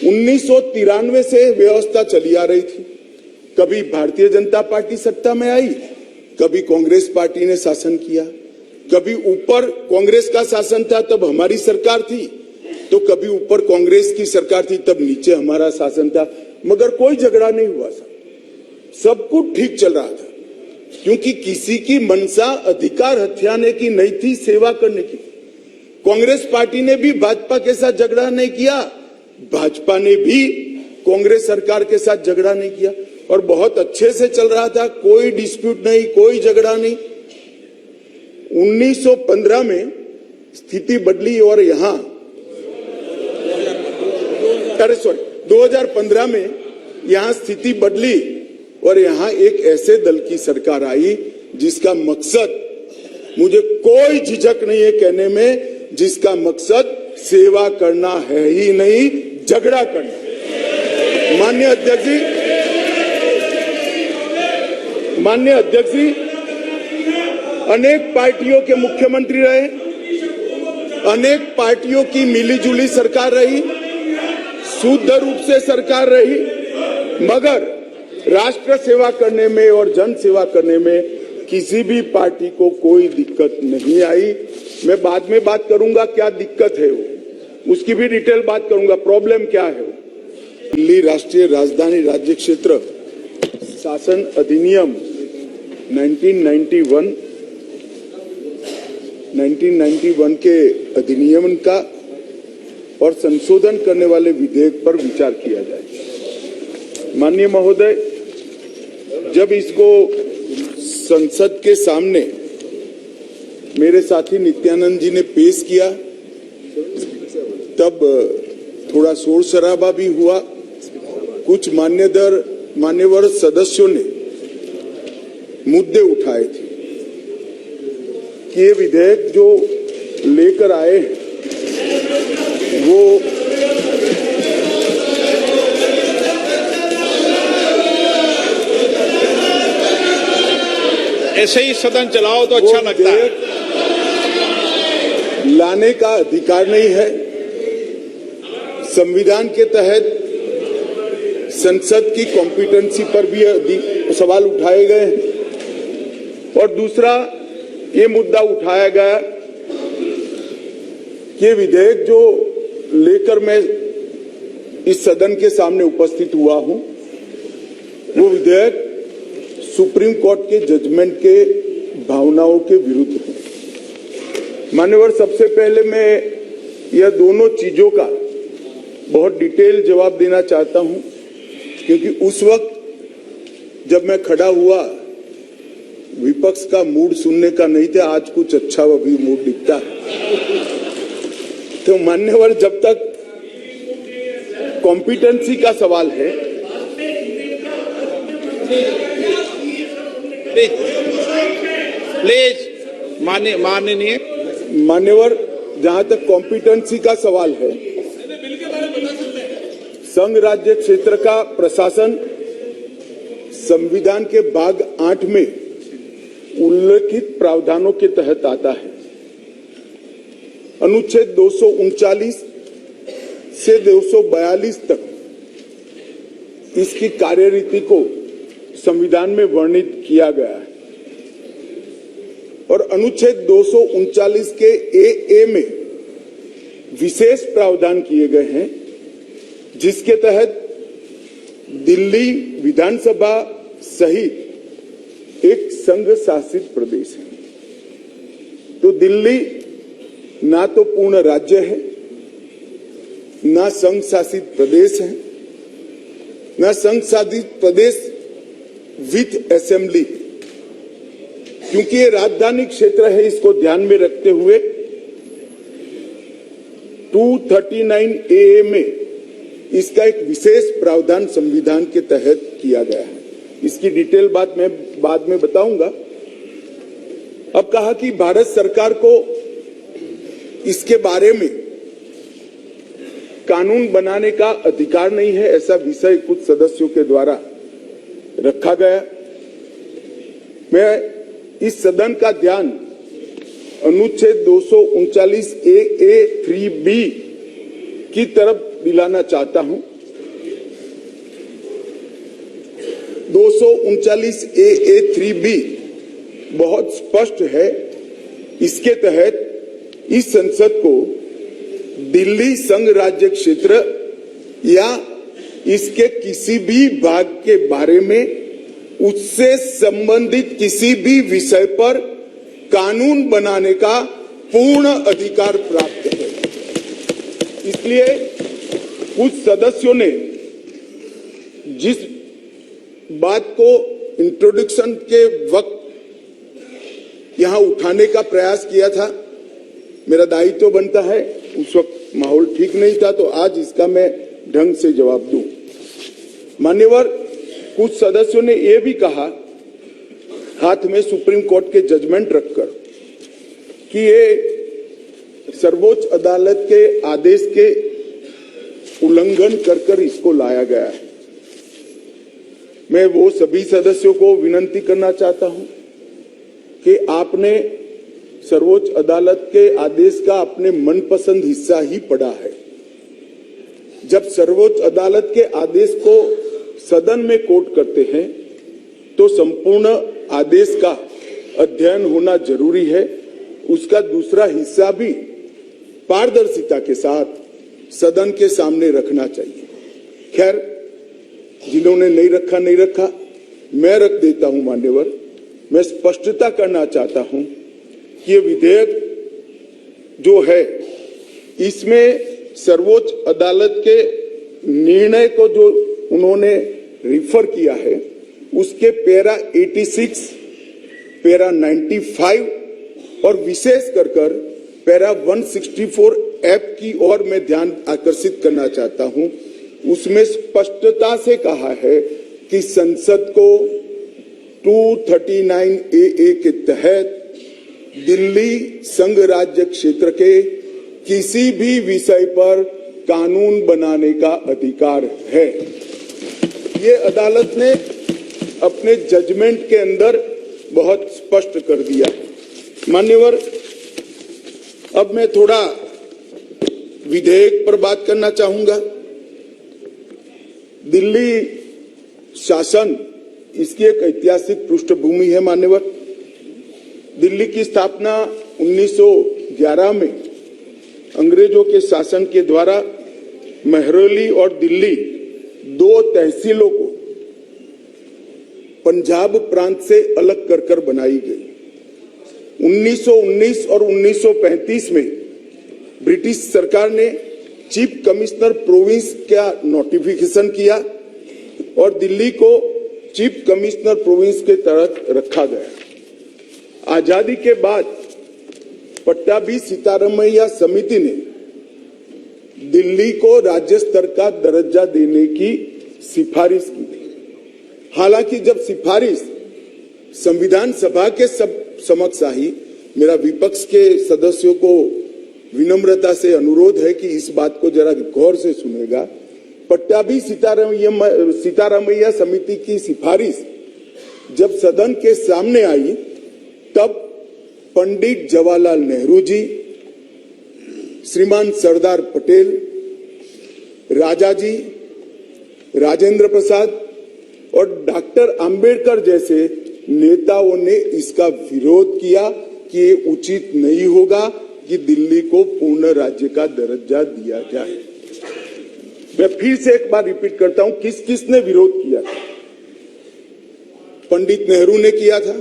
1993 से व्यवस्था चली आ रही थी। कभी भारतीय जनता पार्टी सत्ता में आई, कभी कांग्रेस पार्टी ने शासन किया, कभी ऊपर कांग्रेस का शासन था तब हमारी सरकार थी, तो कभी ऊपर कांग्रेस की सरकार थी तब नीचे हमारा शासन था, मगर कोई झगड़ा नहीं हुआ। सब कुछ ठीक चल रहा था, क्योंकि किसी की मंशा अधिकार हथियाने की नहीं थी, सेवा करने की। कांग्रेस पार्टी ने भी भाजपा के साथ झगड़ा नहीं किया, भाजपा ने भी कांग्रेस सरकार के साथ झगड़ा नहीं किया, और बहुत अच्छे से चल रहा था, कोई डिस्प्यूट नहीं, कोई झगड़ा नहीं। 1915 में स्थिति बदली और यहां 2015 में यहां स्थिति बदली और यहां एक ऐसे दल की सरकार आई जिसका मकसद, मुझे कोई झिझक नहीं है कहने में, जिसका मकसद सेवा करना है ही नहीं, झगड़ा करना। माननीय अध्यक्ष जी अनेक पार्टियों के मुख्यमंत्री रहे, अनेक पार्टियों की मिलीजुली सरकार रही, शुद्ध रूप से सरकार रही, मगर राष्ट्र सेवा करने में और जन सेवा करने में किसी भी पार्टी को कोई दिक्कत नहीं आई। मैं बाद में बात करूंगा क्या दिक्कत है वो, उसकी भी डिटेल बात करूंगा, प्रॉब्लम क्या है। दिल्ली राष्ट्रीय राजधानी राज्य क्षेत्र शासन अधिनियम 1991 के अधिनियम का और संशोधन करने वाले विधेयक पर विचार किया जाए। माननीय महोदय, जब इसको संसद के सामने मेरे साथी नित्यानंद जी ने पेश किया तब थोड़ा शोर शराबा भी हुआ। कुछ मान्यवर सदस्यों ने मुद्दे उठाए थे कि ये विधेयक जो लेकर आए वो ऐसे ही सदन चलाओ तो अच्छा लगता है। लाने का अधिकार नहीं है। संविधान के तहत संसद की कॉम्पिटेंसी पर भी सवाल उठाए गए हैं। और दूसरा ये मुद्दा उठाया गया कि विधेयक जो लेकर मैं इस सदन के सामने उपस्थित हुआ हूं, वो विधेयक सुप्रीम कोर्ट के जजमेंट के भावनाओं के विरुद्ध है। मान्यवर, सबसे पहले मैं यह दोनों चीजों का बहुत डिटेल जवाब देना चाहता हूं, क्योंकि उस वक्त जब मैं खड़ा हुआ विपक्ष का मूड सुनने का नहीं था, आज कुछ अच्छा भी मूड दिखता है। तो मान्यवर, जब तक कॉम्पिटेंसी का सवाल है, प्लीज माननीय मान्यवर, जहां तक कॉम्पिटेंसी का सवाल है, संघ राज्य क्षेत्र का प्रशासन संविधान के भाग 8 में उल्लेखित प्रावधानों के तहत आता है। अनुच्छेद 239 से 242 तक इसकी कार्यरीति को संविधान में वर्णित किया गया है और अनुच्छेद 239 के ए में विशेष प्रावधान किए गए हैं, जिसके तहत दिल्ली विधानसभा सहित एक संघ शासित प्रदेश है। तो दिल्ली ना तो पूर्ण राज्य है, ना संघ शासित प्रदेश है, ना संघ शासित प्रदेश विथ असेंबली। क्योंकि ये राजधानी क्षेत्र है, इसको ध्यान में रखते हुए 239A में इसका एक विशेष प्रावधान संविधान के तहत किया गया है। इसकी डिटेल बात मैं बाद में बताऊंगा। अब कहा कि भारत सरकार को इसके बारे में कानून बनाने का अधिकार नहीं है, ऐसा विषय कुछ सदस्यों के द्वारा रखा गया। मैं इस सदन का ध्यान अनुच्छेद 239A 3B की तरफ दिलाना चाहता हूं, 239 AA3B बहुत स्पष्ट है। इसके तहत इस संसद को दिल्ली संघ राज्य क्षेत्र या इसके किसी भी भाग के बारे में उससे संबंधित किसी भी विषय पर कानून बनाने का पूर्ण अधिकार प्राप्त है। इसलिए कुछ सदस्यों ने जिस बात को इंट्रोडक्शन के वक्त यहां उठाने का प्रयास किया था, मेरा दायित्व बनता है, उस वक्त माहौल ठीक नहीं था, तो आज इसका मैं ढंग से जवाब दूं। मान्यवर, कुछ सदस्यों ने यह भी कहा हाथ में सुप्रीम कोर्ट के जजमेंट रखकर कि ये सर्वोच्च अदालत के आदेश के उल्लंघन कर इसको लाया गया है। मैं वो सभी सदस्यों को विनती करना चाहता हूं कि आपने सर्वोच्च अदालत के आदेश का अपने मनपसंद हिस्सा ही पढ़ा है। जब सर्वोच्च अदालत के आदेश को सदन में कोट करते हैं तो संपूर्ण आदेश का अध्ययन होना जरूरी है। उसका दूसरा हिस्सा भी पारदर्शिता के साथ सदन के सामने रखना चाहिए। खैर, जिन्होंने नहीं रखा, मैं रख देता हूं। मान्यवर, मैं स्पष्टता करना चाहता हूं कि ये विधेयक जो है इसमें सर्वोच्च अदालत के निर्णय को जो उन्होंने रिफर किया है उसके पैरा 86, पैरा 95 और विशेष कर पैरा 164F की ओर मैं ध्यान आकर्षित करना चाहता हूं। उसमें स्पष्टता से कहा है कि संसद को 239 AA के तहत दिल्ली संघ राज्य क्षेत्र के किसी भी विषय पर कानून बनाने का अधिकार है। ये अदालत ने अपने जजमेंट के अंदर बहुत स्पष्ट कर दिया। मान्यवर, अब मैं थोड़ा विधेयक पर बात करना चाहूंगा। दिल्ली शासन, इसकी एक ऐतिहासिक पृष्ठभूमि है। मान्यवर, दिल्ली की स्थापना 1911 में अंग्रेजों के शासन के द्वारा महरौली और दिल्ली दो तहसीलों को पंजाब प्रांत से अलग कर बनाई गई। 1919 और 1935 में ब्रिटिश सरकार ने चीफ कमिश्नर प्रोविंस का नोटिफिकेशन किया और दिल्ली को चीफ कमिश्नर प्रोविंस के तहत रखा गया। आजादी के बाद पट्टाभी सीतारामैया समिति ने दिल्ली को राज्य स्तर का दर्जा देने की सिफारिश की थी। हालांकि जब सिफारिश संविधान सभा के समक्ष आई, मेरा विपक्ष के सदस्यों को विनम्रता से अनुरोध है कि इस बात को जरा गौर से सुनेगा। पट्टाभी सीतारामैया समिति की सिफारिश जब सदन के सामने आई, तब पंडित जवाहरलाल नेहरू जी, श्रीमान सरदार पटेल, राजाजी, राजेंद्र प्रसाद और डॉक्टर अंबेडकर जैसे नेताओं ने इसका विरोध किया कि ये उचित नहीं होगा कि दिल्ली को पूर्ण राज्य का दर्जा दिया जाए। मैं फिर से एक बार रिपीट करता हूं, किस किसने विरोध किया था? पंडित नेहरू ने किया था,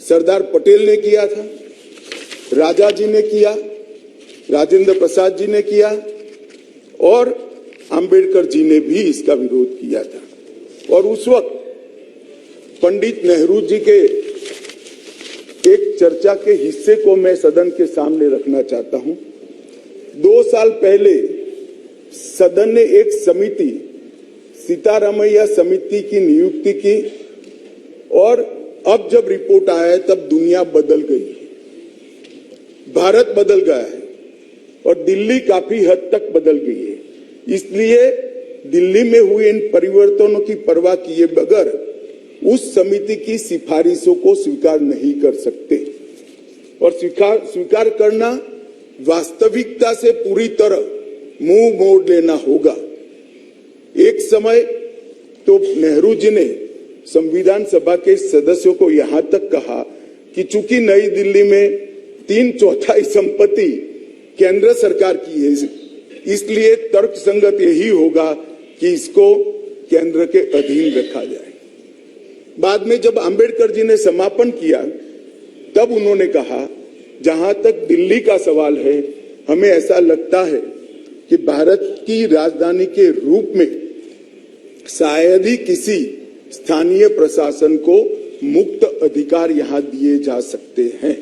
सरदार पटेल ने किया था, राजा जी ने किया, राजेंद्र प्रसाद जी ने किया और अंबेडकर जी ने भी इसका विरोध किया था। और उस वक्त पंडित नेहरू जी के एक चर्चा के हिस्से को मैं सदन के सामने रखना चाहता हूं। 2 साल पहले सदन ने एक समिति, सीतारामैया समिति की नियुक्ति की और अब जब रिपोर्ट आया है तब दुनिया बदल गई है, भारत बदल गया है और दिल्ली काफी हद तक बदल गई है। इसलिए दिल्ली में हुए इन परिवर्तनों की परवाह किए बगैर उस समिति की सिफारिशों को स्वीकार नहीं कर सकते और स्वीकार करना वास्तविकता से पूरी तरह मुंह मोड़ लेना होगा। एक समय तो नेहरू जी ने संविधान सभा के सदस्यों को यहां तक कहा कि चूंकि नई दिल्ली में 3/4 संपत्ति केंद्र सरकार की है, इसलिए तर्कसंगत यही होगा कि इसको केंद्र के अधीन रखा जाए। बाद में जब अंबेडकर जी ने समापन किया, तब उन्होंने कहा, जहां तक दिल्ली का सवाल है, हमें ऐसा लगता है कि भारत की राजधानी के रूप में शायद ही किसी स्थानीय प्रशासन को मुक्त अधिकार यहां दिए जा सकते हैं।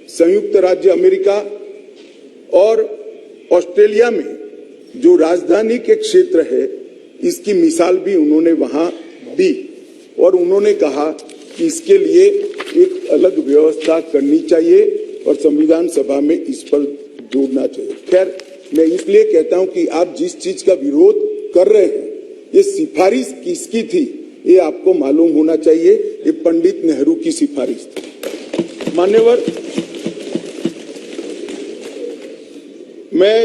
संयुक्त राज्य अमेरिका और ऑस्ट्रेलिया में जो राजधानी के क्षेत्र है, इसकी मिसाल भी उन्होंने वहां दी और उन्होंने कहा कि इसके लिए एक अलग व्यवस्था करनी चाहिए और संविधान सभा में इस पर जोड़ना चाहिए। खैर, मैं इसलिए कहता हूं कि आप जिस चीज का विरोध कर रहे हैं, ये सिफारिश किसकी थी ये आपको मालूम होना चाहिए। ये पंडित नेहरू की सिफारिश थी। मान्यवर, मैं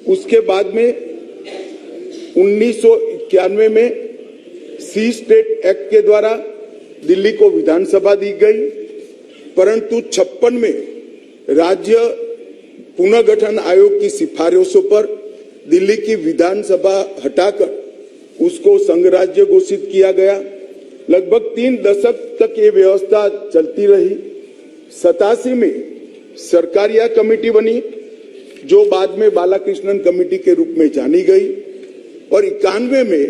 उसके बाद में 1991 में सी स्टेट एक्ट के द्वारा दिल्ली को विधानसभा दी गई, परंतु 56 में राज्य पुनर्गठन आयोग की सिफारिशों पर दिल्ली की विधानसभा हटाकर उसको संघ राज्य घोषित किया गया। लगभग 3 दशक तक ये व्यवस्था चलती रही। 87 में सरकारिया कमेटी बनी, जो बाद में बालाकृष्णन कमेटी के रूप में जानी गई, और 91 में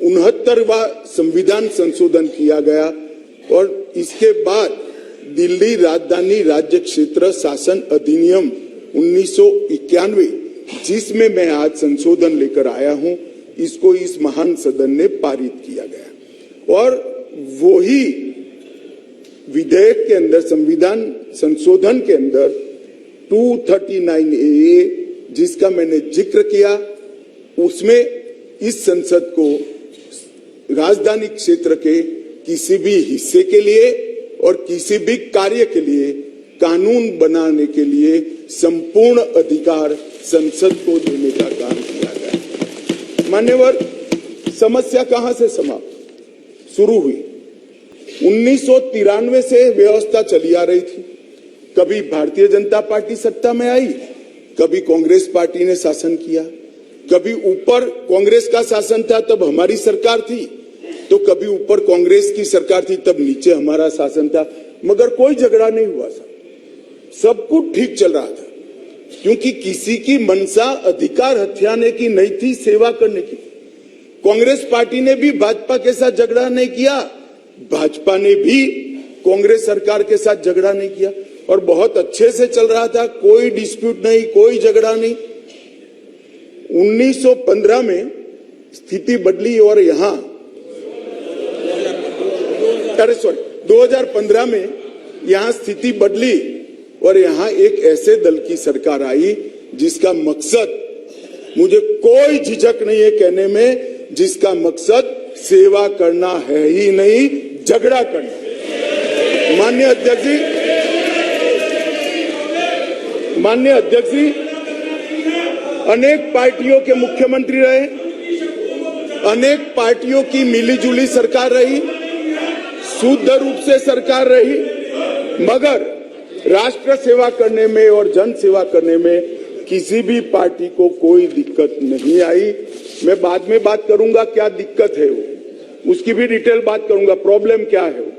69वां संविधान संशोधन किया गया और इसके बाद दिल्ली राजधानी राज्य क्षेत्र शासन अधिनियम 1991, जिसमें मैं आज संशोधन लेकर आया हूं, इसको इस महान सदन ने पारित किया गया। और वही विधेयक के अंदर, संविधान संशोधन के अंदर 239A, जिसका मैंने जिक्र किया, उसमें इस संसद को राजधानी क्षेत्र के किसी भी हिस्से के लिए और किसी भी कार्य के लिए कानून बनाने के लिए संपूर्ण अधिकार संसद को देने का काम किया गया। मान्यवर, समस्या कहां से समाप्त शुरू हुई? 1993 से व्यवस्था चली आ रही थी। कभी भारतीय जनता पार्टी सत्ता में आई, कभी कांग्रेस पार्टी ने शासन किया, कभी ऊपर कांग्रेस का शासन था तब हमारी सरकार थी, तो कभी ऊपर कांग्रेस की सरकार थी तब नीचे हमारा शासन था, मगर कोई झगड़ा नहीं हुआ। सब कुछ ठीक चल रहा था, क्योंकि किसी की मंशा अधिकार हथियाने की नहीं थी, सेवा करने की। कांग्रेस पार्टी ने भी भाजपा के साथ झगड़ा नहीं किया, भाजपा ने भी कांग्रेस सरकार के साथ झगड़ा नहीं किया, और बहुत अच्छे से चल रहा था, कोई डिस्प्यूट नहीं, कोई झगड़ा नहीं। 1915 में स्थिति बदली और यहां 2015 में यहां स्थिति बदली और यहां एक ऐसे दल की सरकार आई जिसका मकसद, मुझे कोई झिझक नहीं है कहने में, जिसका मकसद सेवा करना है ही नहीं, झगड़ा करना। माननीय अध्यक्ष जी अनेक पार्टियों के मुख्यमंत्री रहे, अनेक पार्टियों की मिलीजुली सरकार रही, शुद्ध रूप से सरकार रही, मगर राष्ट्र सेवा करने में और जन सेवा करने में किसी भी पार्टी को कोई दिक्कत नहीं आई। मैं बाद में बात करूंगा क्या दिक्कत है वो, उसकी भी डिटेल बात करूंगा, प्रॉब्लम क्या है।